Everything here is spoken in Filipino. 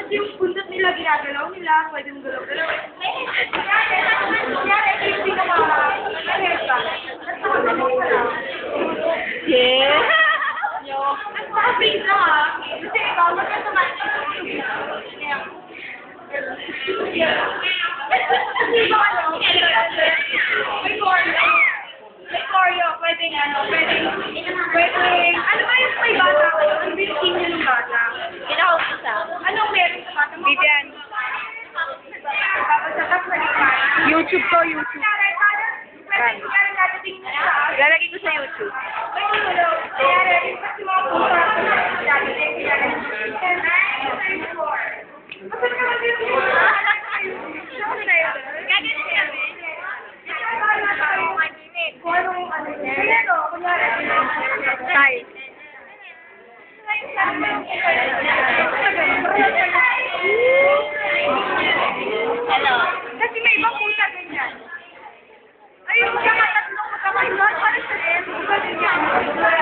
yung bundot nila, ginagalaw nila, pwede mong galaw-galaw. Kaya, hindi ka Yeah. At maka-freeze lang ha. Kasi ikaw, magkasamahan ka sa may choreo. May choreo, pwedeng ano, pwedeng, ano ba yung may bata kayo? Ano ba yung team niyo ng bata? Kinausa. Anong meron sa bata? Vivian. Papasakas na rin ba? YouTube ko, YouTube. Lalagay ko sa YouTube. Tay. Hello. Kasi may ibang pusa ganyan. Ayun, magkakatatlong magkakaiba. Parang sa